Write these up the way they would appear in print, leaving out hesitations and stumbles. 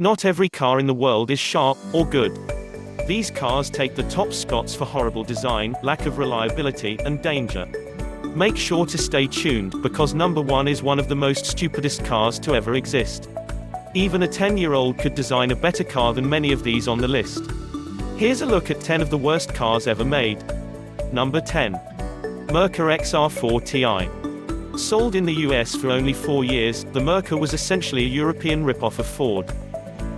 Not every car in the world is sharp or good. These cars take the top spots for horrible design, lack of reliability, and danger. Make sure to stay tuned, because number 1 is one of the most stupidest cars to ever exist. Even a 10-year-old could design a better car than many of these on the list. Here's a look at 10 of the worst cars ever made. Number 10. Merkur XR40. Sold in the US for only 4 years, the Merkur was essentially a European rip-off of Ford.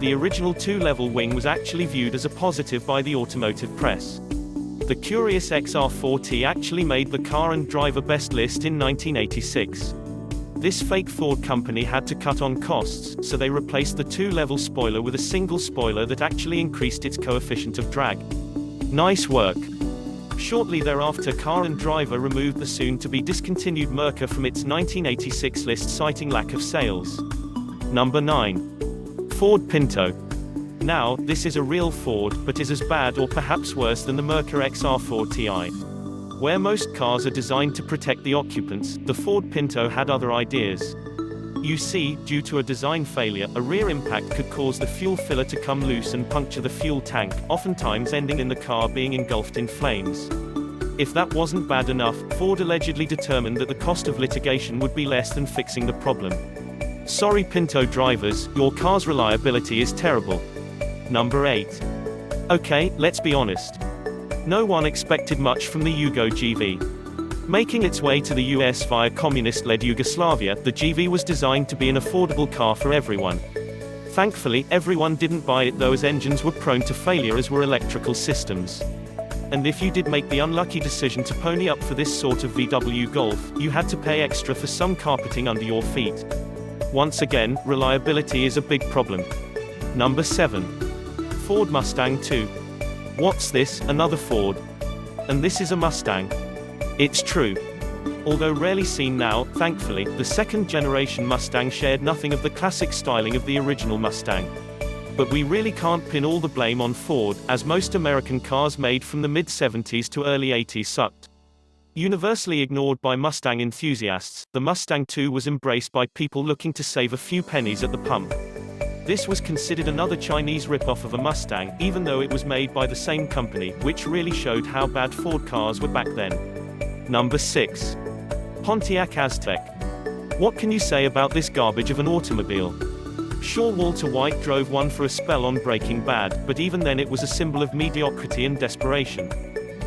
The original 2-level wing was actually viewed as a positive by the automotive press. The curious XR40 actually made the Car and Driver Best list in 1986. This fake Ford company had to cut on costs, so they replaced the 2-level spoiler with a single spoiler that actually increased its coefficient of drag. Nice work. Shortly thereafter, Car and Driver removed the soon-to-be discontinued Merkur from its 1986 list, citing lack of sales. Number 9. Ford Pinto. Now, this is a real Ford, but is as bad or perhaps worse than the Merkur XR40i. Where most cars are designed to protect the occupants, the Ford Pinto had other ideas. You see, due to a design failure, a rear impact could cause the fuel filler to come loose and puncture the fuel tank, oftentimes ending in the car being engulfed in flames. If that wasn't bad enough, Ford allegedly determined that the cost of litigation would be less than fixing the problem. Sorry Pinto drivers, your car's reliability is terrible. Number 8. Okay, let's be honest. No one expected much from the Yugo GV. Making its way to the US via communist-led Yugoslavia, the GV was designed to be an affordable car for everyone. Thankfully, everyone didn't buy it though, as engines were prone to failure as were electrical systems. And if you did make the unlucky decision to pony up for this sort of VW Golf, you had to pay extra for some carpeting under your feet. Once again, reliability is a big problem. Number 7. Ford Mustang II. What's this, another Ford? And this is a Mustang? It's true. Although rarely seen now, thankfully, the second-generation Mustang shared nothing of the classic styling of the original Mustang. But we really can't pin all the blame on Ford, as most American cars made from the mid-70s to early 80s sucked. Universally ignored by Mustang enthusiasts, the Mustang II was embraced by people looking to save a few pennies at the pump. This was considered another Chinese rip-off of a Mustang, even though it was made by the same company, which really showed how bad Ford cars were back then. Number 6. Pontiac Aztek. What can you say about this garbage of an automobile? Sure, Walter White drove one for a spell on Breaking Bad, but even then it was a symbol of mediocrity and desperation.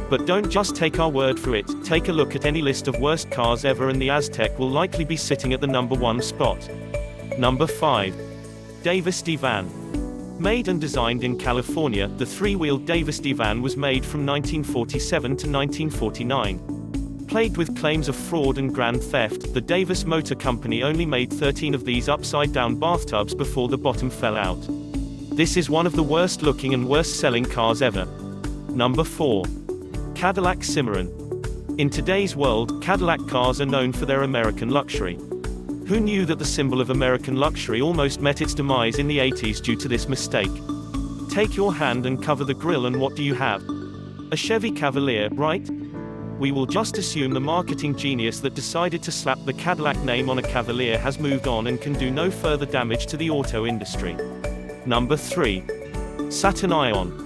But don't just take our word for it, take a look at any list of worst cars ever and the Aztek will likely be sitting at the number 1 spot. Number 5. Davis Divan. Made and designed in California, the 3-wheeled Davis Divan was made from 1947 to 1949. Plagued with claims of fraud and grand theft, the Davis Motor Company only made 13 of these upside-down bathtubs before the bottom fell out. This is one of the worst-looking and worst-selling cars ever. Number 4. Cadillac Cimarron. In today's world, Cadillac cars are known for their American luxury. Who knew that the symbol of American luxury almost met its demise in the 80s due to this mistake? Take your hand and cover the grille and what do you have? A Chevy Cavalier, right? We will just assume the marketing genius that decided to slap the Cadillac name on a Cavalier has moved on and can do no further damage to the auto industry. Number 3. Saturn Ion.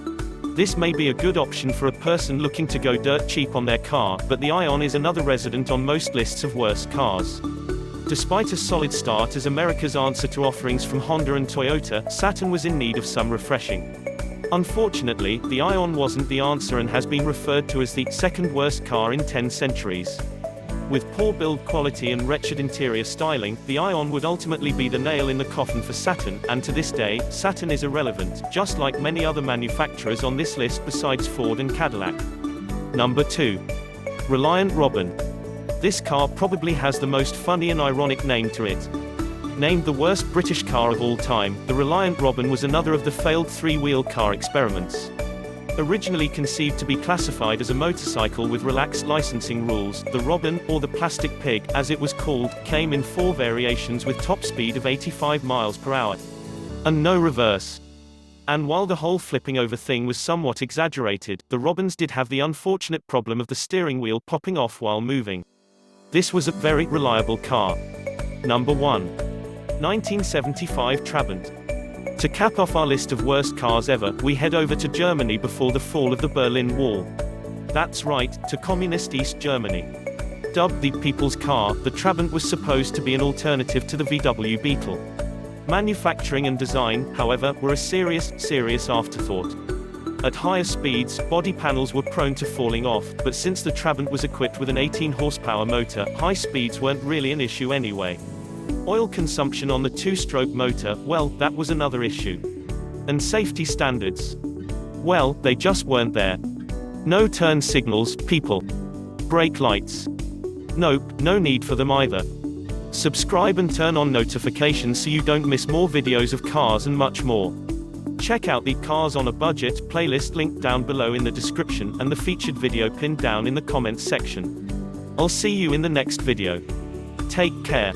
This may be a good option for a person looking to go dirt cheap on their car, but the Ion is another resident on most lists of worst cars. Despite a solid start as America's answer to offerings from Honda and Toyota, Saturn was in need of some refreshing. Unfortunately, the Ion wasn't the answer and has been referred to as the second worst car in 10 centuries. With poor build quality and wretched interior styling, the Ion would ultimately be the nail in the coffin for Saturn, and to this day, Saturn is irrelevant, just like many other manufacturers on this list besides Ford and Cadillac. Number 2. Reliant Robin. This car probably has the most funny and ironic name to it. Named the worst British car of all time, the Reliant Robin was another of the failed 3-wheel car experiments. Originally conceived to be classified as a motorcycle with relaxed licensing rules, the Robin, or the Plastic Pig, as it was called, came in 4 variations with top speed of 85 miles per hour. And no reverse. And while the whole flipping over thing was somewhat exaggerated, the Robins did have the unfortunate problem of the steering wheel popping off while moving. This was a very reliable car. Number 1. 1975 Trabant. To cap off our list of worst cars ever, we head over to Germany before the fall of the Berlin Wall. That's right, to communist East Germany. Dubbed the People's Car, the Trabant was supposed to be an alternative to the VW Beetle. Manufacturing and design, however, were a serious afterthought. At higher speeds, body panels were prone to falling off, but since the Trabant was equipped with an 18-horsepower motor, high speeds weren't really an issue anyway. Oil consumption on the two-stroke motor, well, that was another issue. And safety standards? Well, they just weren't there. No turn signals, people. Brake lights. Nope, no need for them either. Subscribe and turn on notifications so you don't miss more videos of cars and much more. Check out the Cars on a Budget playlist linked down below in the description, and the featured video pinned down in the comments section. I'll see you in the next video. Take care.